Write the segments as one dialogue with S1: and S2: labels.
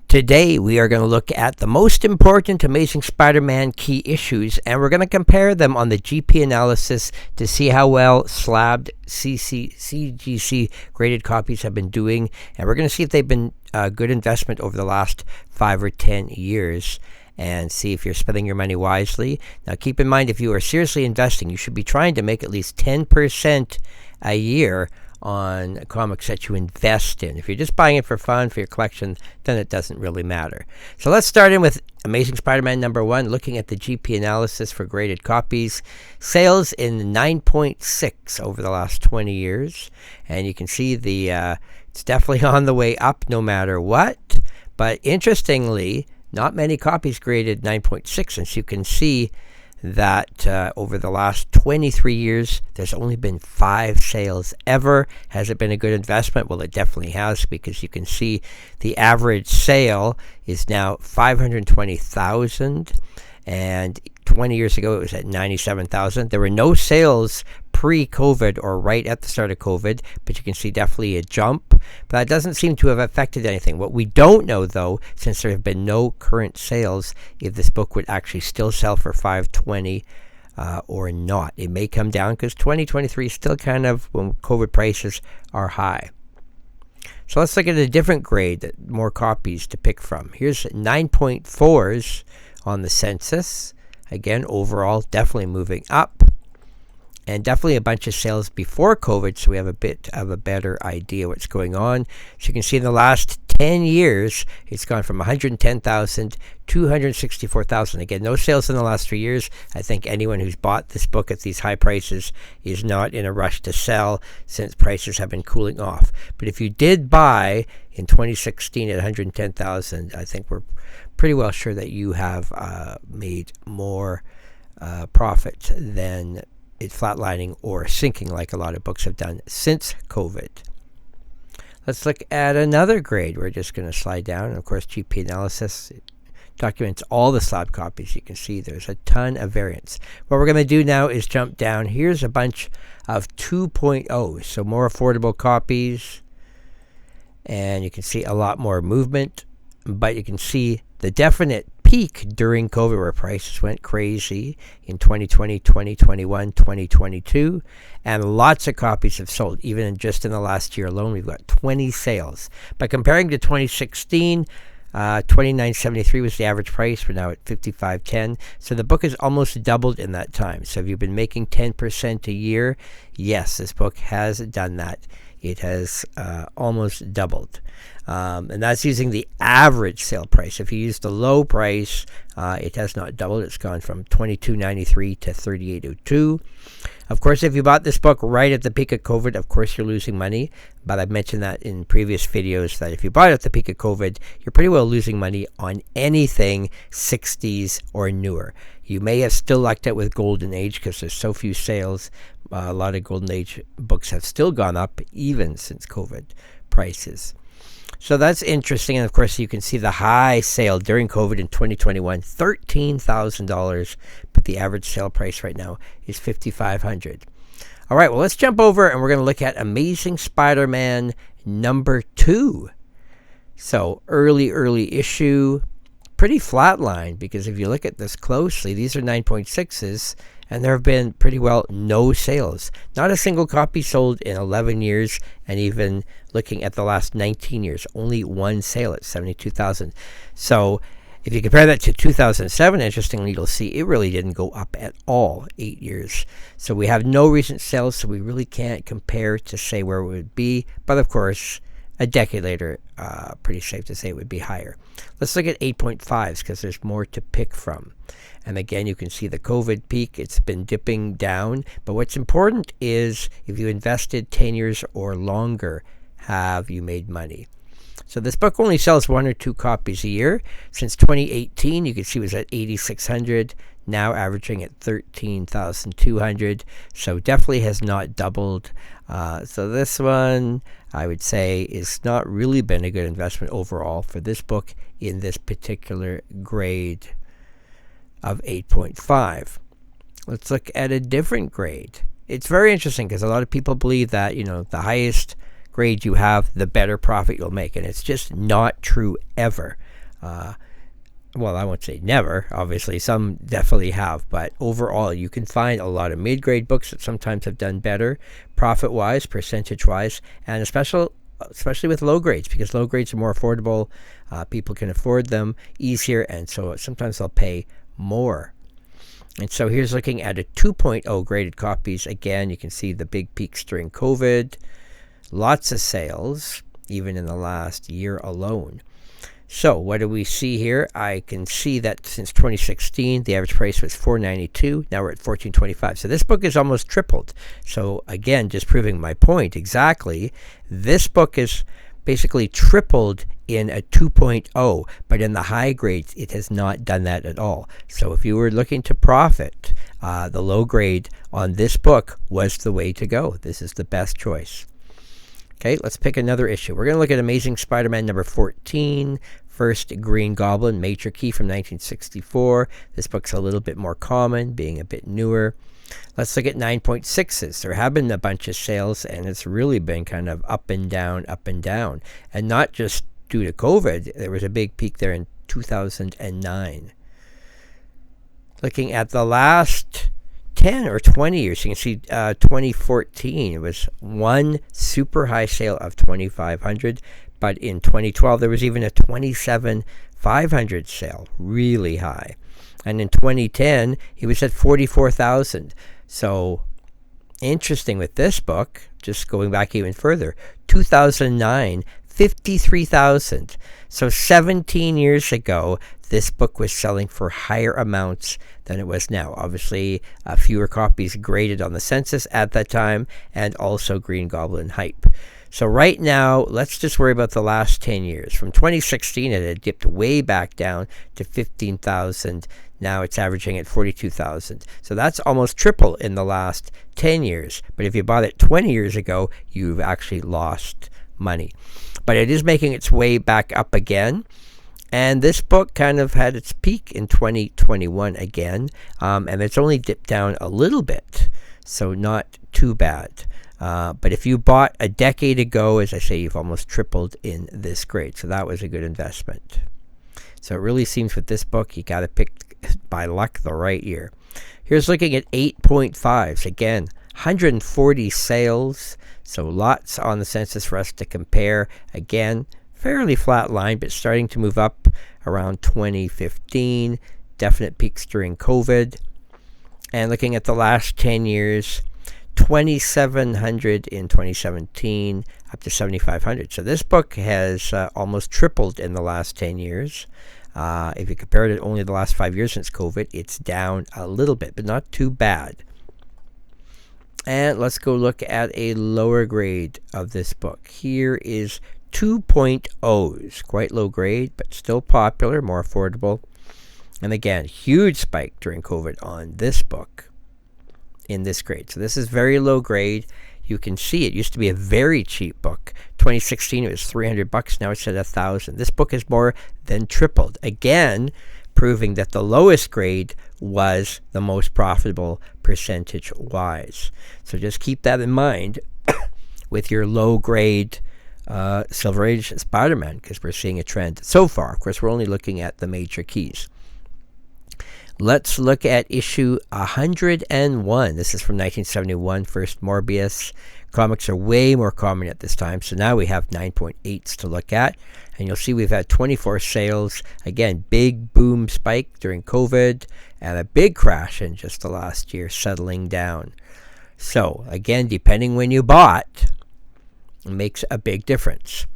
S1: Today, we are going to look at the most important Amazing Spider-Man key issues, and we're going to compare them on the GP analysis to see how well slabbed CGC graded copies have been doing, and we're going to see if they've been a good investment over the last 5 or 10 years. And see if you're spending your money wisely. Now, keep in mind, if you are seriously investing, you should be trying to make at least 10% a year on comics that you invest in. If you're just buying it for fun, for your collection, then it doesn't really matter. So let's start in with Amazing Spider-Man #1, looking at the GP analysis for graded copies. Sales in 9.6 over the last 20 years. And you can see it's definitely on the way up no matter what. But interestingly, not many copies graded 9.6, and so you can see that over the last 23 years, there's only been 5 sales ever. Has it been a good investment? Well, it definitely has, because you can see the average sale is now $520,000, and 20 years ago it was at $97,000. There were no sales pre-COVID or right at the start of COVID, but you can see definitely a jump. But that doesn't seem to have affected anything. What we don't know, though, since there have been no current sales, if this book would actually still sell for $520 or not. It may come down because 2023 is still kind of when COVID prices are high. So let's look at a different grade, more copies to pick from. Here's 9.4s on the census. Again, overall, definitely moving up. And definitely a bunch of sales before COVID, so we have a bit of a better idea what's going on. So you can see in the last 10 years, it's gone from 110,000 to 264,000. Again, no sales in the last 3 years. I think anyone who's bought this book at these high prices is not in a rush to sell since prices have been cooling off. But if you did buy in 2016 at 110,000, I think we're pretty well sure that you have made more profit than it flatlining or sinking like a lot of books have done since COVID. Let's look at another grade. We're just going to slide down. And of course, GP analysis documents all the slab copies. You can see there's a ton of variance. What we're going to do now is jump down. Here's a bunch of 2.0, so more affordable copies. And you can see a lot more movement. But you can see the definite peak during COVID where prices went crazy in 2020, 2021, 2022, and lots of copies have sold. Even just in the last year alone, we've got 20 sales. But comparing to 2016, $29.73 was the average price. We're now at $55.10. So the book has almost doubled in that time. So if you've been making 10% a year, yes, this book has done that. It has almost doubled. And that's using the average sale price. If you use the low price, it has not doubled. It's gone from $22.93 to $38.02. Of course, if you bought this book right at the peak of COVID, of course you're losing money. But I've mentioned that in previous videos that if you bought it at the peak of COVID, you're pretty well losing money on anything 60s or newer. You may have still lucked out with Golden Age because there's so few sales. A lot of Golden Age books have still gone up even since COVID prices. So that's interesting. And of course, you can see the high sale during COVID in 2021, $13,000. But the average sale price right now is $5,500. All right, well, let's jump over and we're going to look at Amazing Spider-Man #2. So early issue, pretty flatline, because if you look at this closely, these are 9.6s. And there have been pretty well no sales. Not a single copy sold in 11 years, and even looking at the last 19 years, only one sale at 72,000. So if you compare that to 2007, interestingly, you'll see it really didn't go up at all 8 years. So we have no recent sales, so we really can't compare to say where it would be. But of course, a decade later, pretty safe to say it would be higher. Let's look at 8.5s because there's more to pick from. And again, you can see the COVID peak. It's been dipping down. But what's important is if you invested 10 years or longer, have you made money? So this book only sells 1 or 2 copies a year. Since 2018, you can see it was at 8,600, now averaging at 13,200. So definitely has not doubled. So this one, I would say, is not really been a good investment overall for this book in this particular grade of 8.5. Let's look at a different grade. It's very interesting because a lot of people believe that, the highest grade you have, the better profit you'll make. And it's just not true ever. Well, I won't say never. Obviously, some definitely have, but overall, you can find a lot of mid-grade books that sometimes have done better, profit-wise, percentage-wise, and especially with low grades, because low grades are more affordable. People can afford them easier, and so sometimes they'll pay more. And so here's looking at a 2.0 graded copies. Again, you can see the big peaks during COVID. Lots of sales, even in the last year alone. So what do we see here? I can see that since 2016, the average price was $4.92. Now we're at $14.25. So this book is almost tripled. So again, just proving my point exactly, this book is basically tripled in a 2.0, but in the high grades, it has not done that at all. So if you were looking to profit, the low grade on this book was the way to go. This is the best choice. Okay, let's pick another issue. We're going to look at Amazing Spider-Man number 14, First Green Goblin, Major Key from 1964. This book's a little bit more common, being a bit newer. Let's look at 9.6s. There have been a bunch of sales, and it's really been kind of up and down, and not just due to COVID. There was a big peak there in 2009. Looking at the last 10 or 20 years, you can see 2014, it was one super high sale of 2,500, but in 2012 there was even a 27,500 sale, really high. And in 2010 he was at 44,000. So interesting with this book, just going back even further, 2009, 53,000. So 17 years ago, this book was selling for higher amounts than it was now. Obviously, fewer copies graded on the census at that time, and also Green Goblin hype. So right now, let's just worry about the last 10 years. From 2016, it had dipped way back down to 15,000. Now it's averaging at 42,000. So that's almost triple in the last 10 years. But if you bought it 20 years ago, you've actually lost money. But it is making its way back up again. And this book kind of had its peak in 2021 again. And it's only dipped down a little bit. So not too bad. But if you bought a decade ago, as I say, you've almost tripled in this grade. So that was a good investment. So it really seems with this book, you got to pick, by luck, the right year. Here's looking at 8.5s. Again, 140 sales. So lots on the census for us to compare. Again, fairly flat line, but starting to move up around 2015. Definite peaks during COVID. And looking at the last 10 years, 2,700 in 2017, up to 7,500. So this book has almost tripled in the last 10 years. If you compared it only the last 5 years since COVID, it's down a little bit, but not too bad. And let's go look at a lower grade of this book. Here is 2.0s, quite low grade, but still popular, more affordable. And again, huge spike during COVID on this book in this grade. So this is very low grade. You can see it used to be a very cheap book. 2016 it was $300. Now it's at $1,000. This book has more than tripled. Again, proving that the lowest grade was the most profitable percentage-wise. So just keep that in mind with your low grade Silver Age Spider-Man, because we're seeing a trend so far. Of course, we're only looking at the major keys. Let's look at issue 101. This is from 1971, first Morbius. Comics are way more common at this time, so now we have 9.8s to look at. And you'll see we've had 24 sales. Again, big boom spike during COVID, and a big crash in just the last year, settling down. So, again, depending when you bought, it makes a big difference.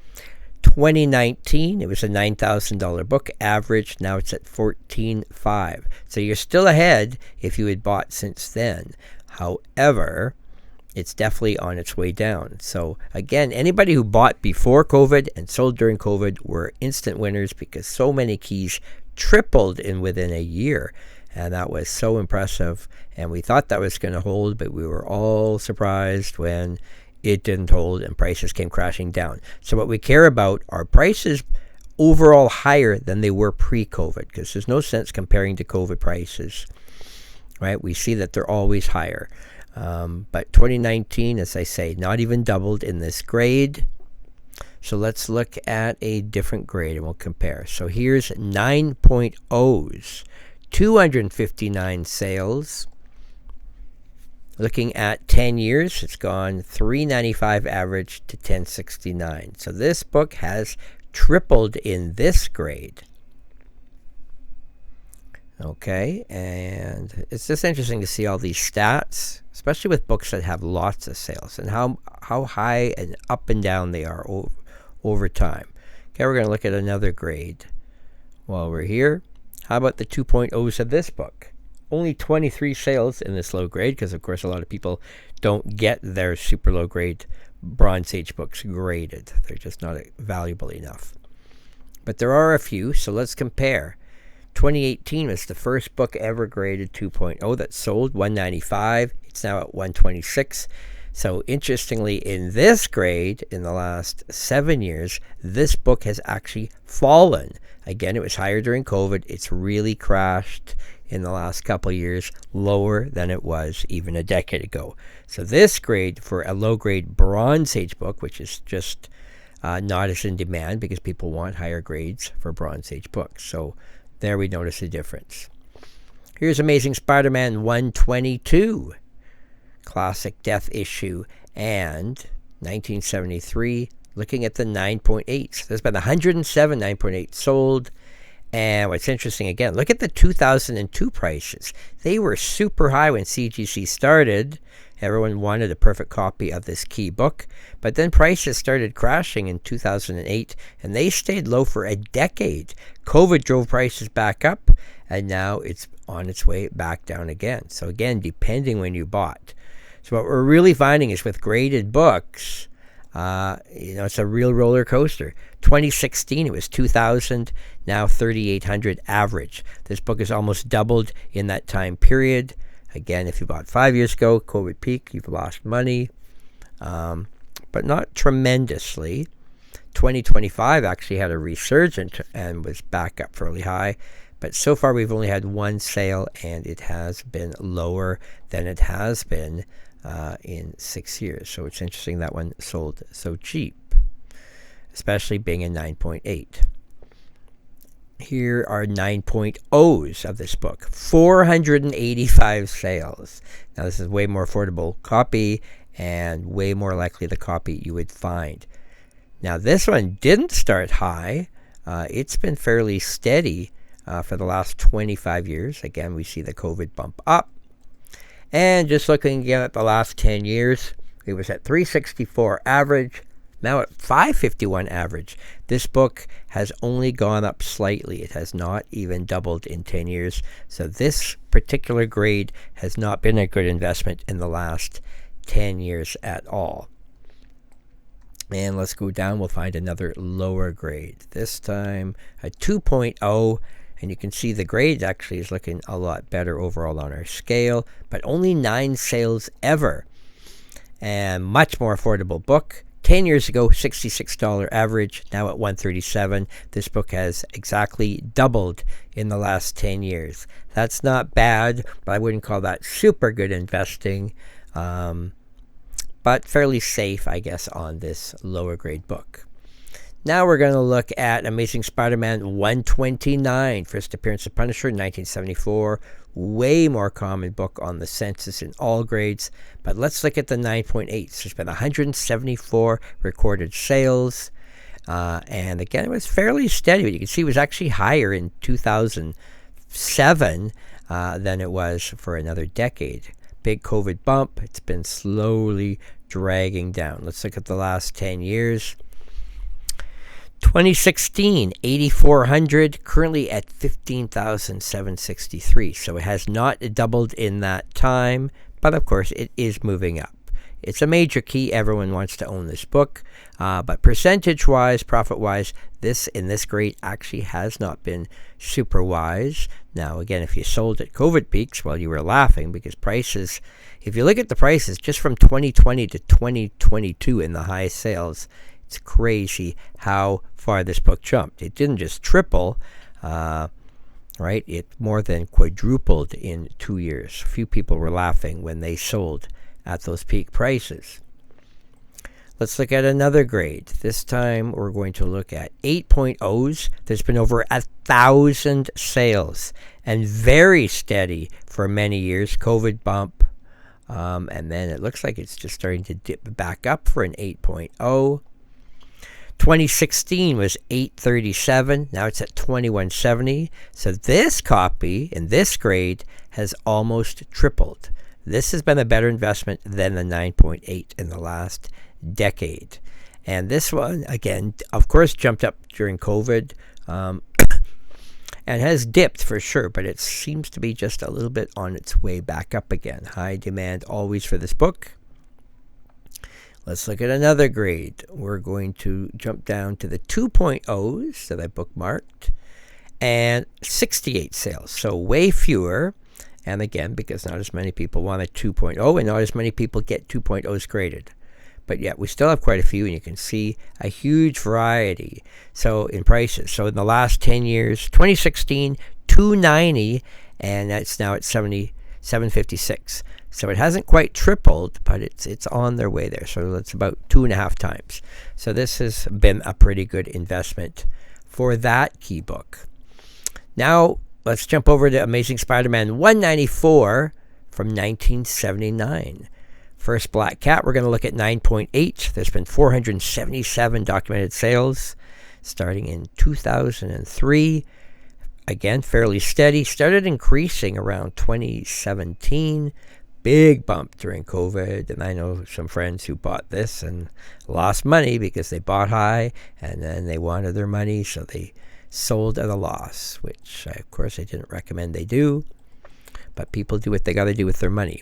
S1: 2019, it was a $9,000 book average. Now it's at $14,500. So you're still ahead if you had bought since then. However, it's definitely on its way down. So again, anybody who bought before COVID and sold during COVID were instant winners, because so many keys tripled within a year. And that was so impressive. And we thought that was going to hold, but we were all surprised when it didn't hold and prices came crashing down. So what we care about are prices overall higher than they were pre-COVID, because there's no sense comparing to COVID prices, right? We see that they're always higher. But 2019, as I say, not even doubled in this grade. So let's look at a different grade and we'll compare. So here's 9.0s, 259 sales. Looking at 10 years, it's gone 395 average to 1069. So this book has tripled in this grade. Okay, and it's just interesting to see all these stats, especially with books that have lots of sales, and how high and up and down they are over time. Okay, we're going to look at another grade while we're here. How about the 2.0s of this book? Only 23 sales in this low grade, because of course a lot of people don't get their super low grade Bronze Age books graded. They're just not valuable enough. But there are a few, so let's compare. 2018 was the first book ever graded 2.0 that sold, 195. It's now at 126. So interestingly, in this grade, in the last 7 years, this book has actually fallen. Again, it was higher during COVID. It's really crashed in the last couple of years, lower than it was even a decade ago. So this grade for a low-grade Bronze Age book, which is just not as in demand because people want higher grades for Bronze Age books. So there we notice a difference. Here's Amazing Spider-Man 122, classic death issue, and 1973, looking at the 9.8s. There's been 107 9.8 sold. And what's interesting, again, look at the 2002 prices. They were super high when CGC started. Everyone wanted a perfect copy of this key book. But then prices started crashing in 2008, and they stayed low for a decade. COVID drove prices back up, and now it's on its way back down again. So again, depending when you bought. So what we're really finding is with graded books, it's a real roller coaster. 2016, it was 2,000, now 3,800 average. This book has almost doubled in that time period. Again, if you bought 5 years ago, COVID peak, you've lost money, but not tremendously. 2025 actually had a resurgence and was back up fairly high. But so far, we've only had one sale, and it has been lower than it has been in 6 years. So it's interesting that one sold so cheap, especially being a 9.8. Here are 9.0s of this book. 485 sales. Now, this is way more affordable copy and way more likely the copy you would find. Now, this one didn't start high. It's been fairly steady for the last 25 years. Again, we see the COVID bump up. And just looking again at the last 10 years, it was at 364 average, now at 551 average. This book has only gone up slightly. It has not even doubled in 10 years. So this particular grade has not been a good investment in the last 10 years at all. And let's go down. We'll find another lower grade. This time a 2.0. And you can see the grade actually is looking a lot better overall on our scale. But only 9 sales ever. And much more affordable book. 10 years ago, $66 average, now at $137. This book has exactly doubled in the last 10 years. That's not bad, but I wouldn't call that super good investing. But fairly safe, I guess, on this lower grade book. Now we're going to look at Amazing Spider-Man 129, first appearance of Punisher in 1974. Way more common book on the census in all grades. But let's look at the 9.8s. There's been 174 recorded sales. And again, it was fairly steady. But you can see it was actually higher in 2007 than it was for another decade. Big COVID bump. It's been slowly dragging down. Let's look at the last 10 years. 2016, 8,400, currently at 15,763. So it has not doubled in that time, but of course it is moving up. It's a major key. Everyone wants to own this book, but percentage-wise, profit-wise, this in this grade actually has not been super wise. Now, again, if you sold at COVID peaks, well, you were laughing because prices, if you look at the prices just from 2020 to 2022 in the high sales, it's crazy how far this book jumped. It didn't just triple, right? It more than quadrupled in 2 years. Few people were laughing when they sold at those peak prices. Let's look at another grade. This time we're going to look at 8.0s. There's been over 1,000 sales and very steady for many years. COVID bump. And then it looks like it's just starting to dip back up for an 8.0. 2016 was 837. Now it's at 2170. So this copy in this grade has almost tripled. This has been a better investment than the 9.8 in the last decade. And this one, again, of course, jumped up during COVID and has dipped for sure, but it seems to be just a little bit on its way back up again. High demand always for this book. Let's look at another grade. We're going to jump down to the 2.0s that I bookmarked, and 68 sales, so way fewer. And again, because not as many people want a 2.0 and not as many people get 2.0s graded. But yet we still have quite a few, and you can see a huge variety so in prices. So in the last 10 years, 2016, $290, and that's now at $756. So it hasn't quite tripled, but it's on their way there. So it's about 2.5 times. So this has been a pretty good investment for that key book. Now let's jump over to Amazing Spider-Man 194 from 1979. First Black Cat, we're going to look at 9.8. There's been 477 documented sales starting in 2003. Again, fairly steady. Started increasing around 2017. Big bump during COVID, and I know some friends who bought this and lost money because they bought high and then they wanted their money, so they sold at a loss, which of course I didn't recommend they do, but people do what they got to do with their money.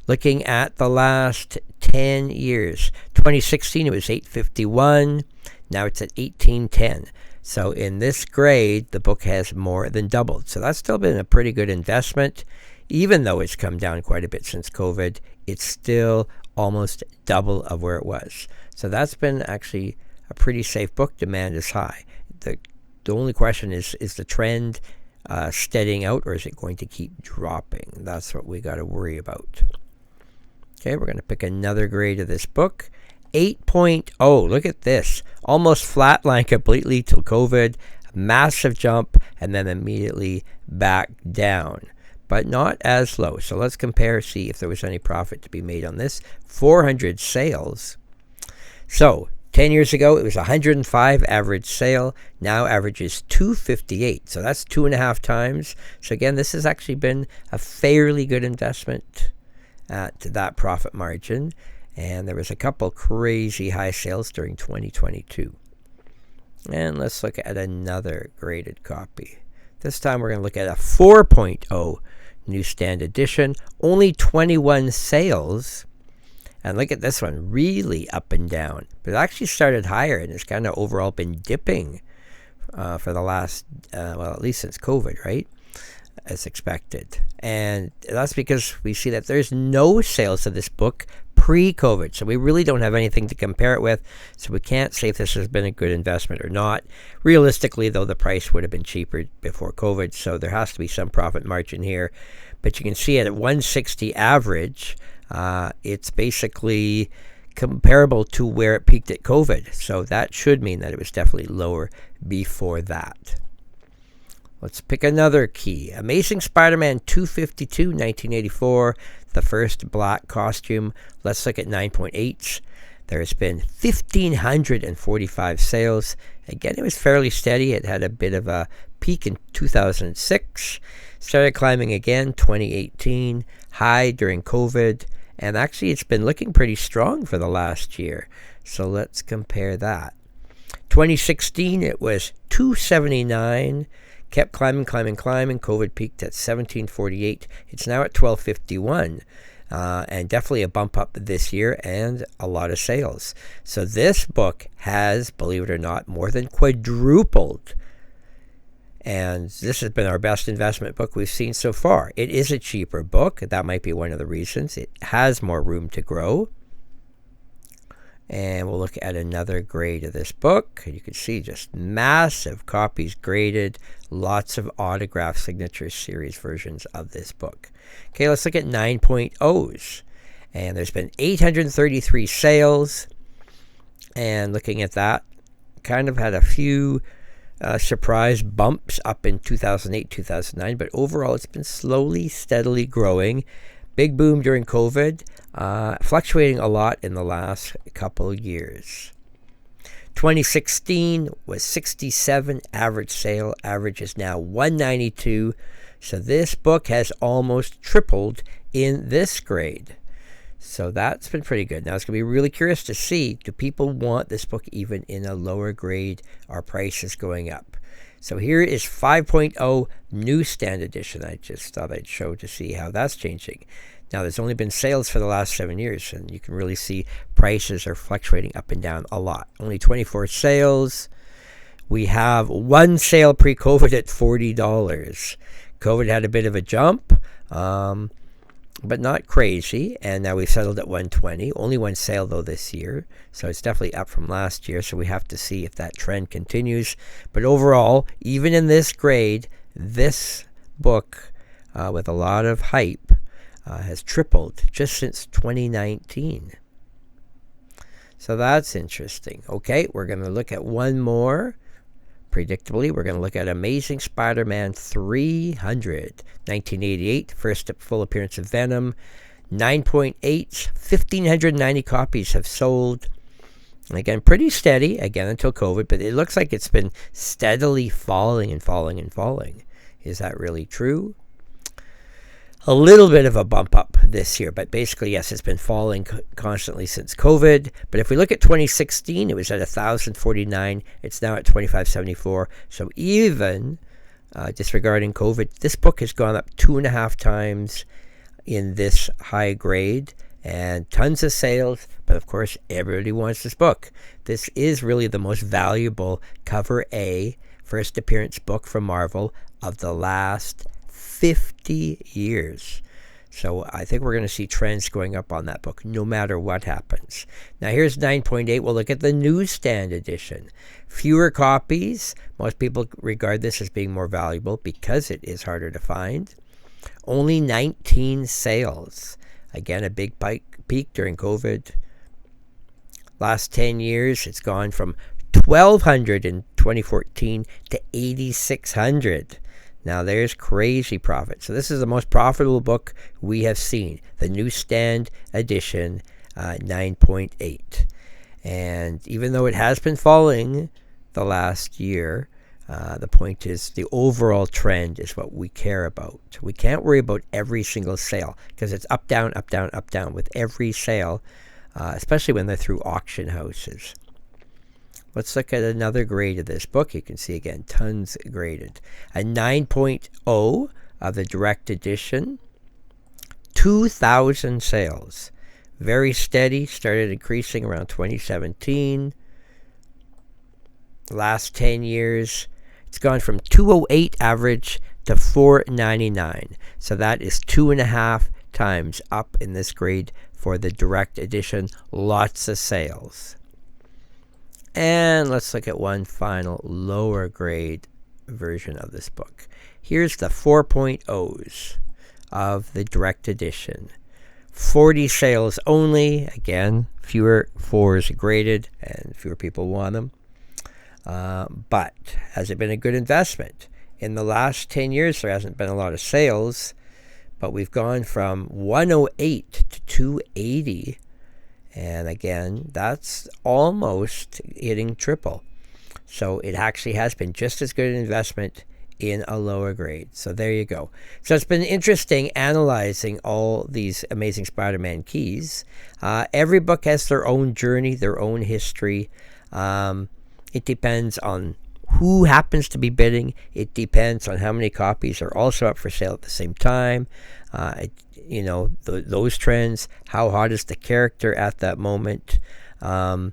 S1: Looking at the last 10 years, 2016 it was 851, now it's at 1810. So in this grade, the book has more than doubled. So that's still been a pretty good investment. Even though it's come down quite a bit since COVID, it's still almost double of where it was. So that's been actually a pretty safe book. Demand is high. The only question is the trend steadying out, or is it going to keep dropping? That's what we got to worry about. Okay, we're going to pick another grade of this book. 8.0. Look at this. Almost flatline completely till COVID. Massive jump, and then immediately back down. But not as low. So let's compare, see if there was any profit to be made on this. 400 sales. So 10 years ago, it was 105 average sale. Now averages 258. So that's 2.5 times. So again, this has actually been a fairly good investment at that profit margin. And there was a couple crazy high sales during 2022. And let's look at another graded copy. This time we're going to look at a 4.0 newsstand edition. Only 21 sales. And look at this one, really up and down. But it actually started higher, and it's kind of overall been dipping for the last, well, at least since COVID, right? As expected. And that's because we see that there's no sales of this book pre-COVID. So we really don't have anything to compare it with. So we can't say if this has been a good investment or not. Realistically, though, the price would have been cheaper before COVID. So there has to be some profit margin here. But you can see it at 160 average. It's basically comparable to where it peaked at COVID. So that should mean that it was definitely lower before that. Let's pick another key. Amazing Spider-Man 252, 1984, the first black costume. Let's look at 9.8s. There has been 1,545 sales. Again, it was fairly steady. It had a bit of a peak in 2006. Started climbing again 2018. High during COVID. And actually, it's been looking pretty strong for the last year. So let's compare that. 2016, it was 279. Kept climbing. COVID peaked at 1748. It's now at 1251. And definitely a bump up this year and a lot of sales. So this book has, believe it or not, more than quadrupled. And this has been our best investment book we've seen so far. It is a cheaper book. That might be one of the reasons. It has more room to grow. And we'll look at another grade of this book. You can see just massive copies graded. Lots of autograph signature series versions of this book. Okay, let's look at 9.0s. And there's been 833 sales. And looking at that, kind of had a few surprise bumps up in 2008, 2009, but overall it's been slowly, steadily growing. Big boom during COVID, fluctuating a lot in the last couple of years. 2016 was 67 average sale. Average is now 192. So this book has almost tripled in this grade. So that's been pretty good. Now it's going to be really curious to see, do people want this book even in a lower grade? Are prices going up? So here is 5.0 newsstand edition. I just thought I'd show to see how that's changing. Now there's only been sales for the last 7 years, and you can really see prices are fluctuating up and down a lot. Only 24 sales. We have one sale pre-COVID at $40. COVID had a bit of a jump, but not crazy, and now we've settled at $120. Only one sale though this year, so it's definitely up from last year, so we have to see if that trend continues. But overall, even in this grade, this book with a lot of hype has tripled just since 2019. So that's interesting. Okay, we're going to look at one more. Predictably, we're going to look at Amazing Spider-Man 300, 1988, first full appearance of Venom, 9.8, 1,590 copies have sold. And again, pretty steady, again, until COVID, but it looks like it's been steadily falling and falling and falling. Is that really true? A little bit of a bump up this year, but basically, yes, it's been falling constantly since COVID. But if we look at 2016, it was at 1,049. It's now at 2,574. So even disregarding COVID, this book has gone up 2.5 times in this high grade, and tons of sales. But of course, everybody wants this book. This is really the most valuable cover A first appearance book from Marvel of the last 50 years. So I think we're going to see trends going up on that book no matter what happens. Now here's 9.8. We'll look at the newsstand edition. Fewer copies. Most people regard this as being more valuable because it is harder to find. Only 19 sales. Again, a big peak during COVID. Last 10 years, it's gone from 1,200 in 2014 to 8,600. Now there's crazy profit. So this is the most profitable book we have seen. The newsstand edition, 9.8. And even though it has been falling the last year, the point is the overall trend is what we care about. We can't worry about every single sale because it's up, down, up, down, up, down with every sale, especially when they're through auction houses. Let's look at another grade of this book. You can see again, tons graded. A 9.0 of the direct edition. 2,000 sales. Very steady. Started increasing around 2017. Last 10 years, it's gone from 208 average to 499. So that is 2.5 times up in this grade for the direct edition. Lots of sales. And let's look at one final lower grade version of this book. Here's the 4.0s of the direct edition. 40 sales only. Again, fewer 4s graded and fewer people want them. But has it been a good investment? In the last 10 years, there hasn't been a lot of sales, but we've gone from 108 to 280. And again, that's almost hitting triple. So it actually has been just as good an investment in a lower grade. So there you go. So it's been interesting analyzing all these Amazing Spider-Man keys. Every book has their own journey, their own history. It depends on who happens to be bidding. It depends on how many copies are also up for sale at the same time. Those trends, how hot is the character at that moment, and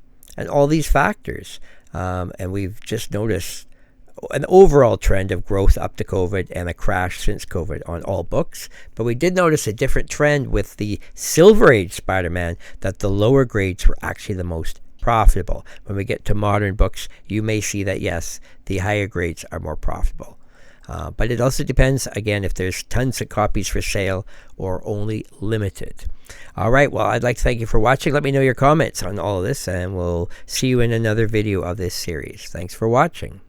S1: all these factors. And we've just noticed an overall trend of growth up to COVID and a crash since COVID on all books. But we did notice a different trend with the Silver Age Spider-Man, that the lower grades were actually the most profitable. When we get to modern books, you may see that, yes, the higher grades are more profitable. But it also depends, again, if there's tons of copies for sale or only limited. All right, well, I'd like to thank you for watching. Let me know your comments on all of this, and we'll see you in another video of this series. Thanks for watching.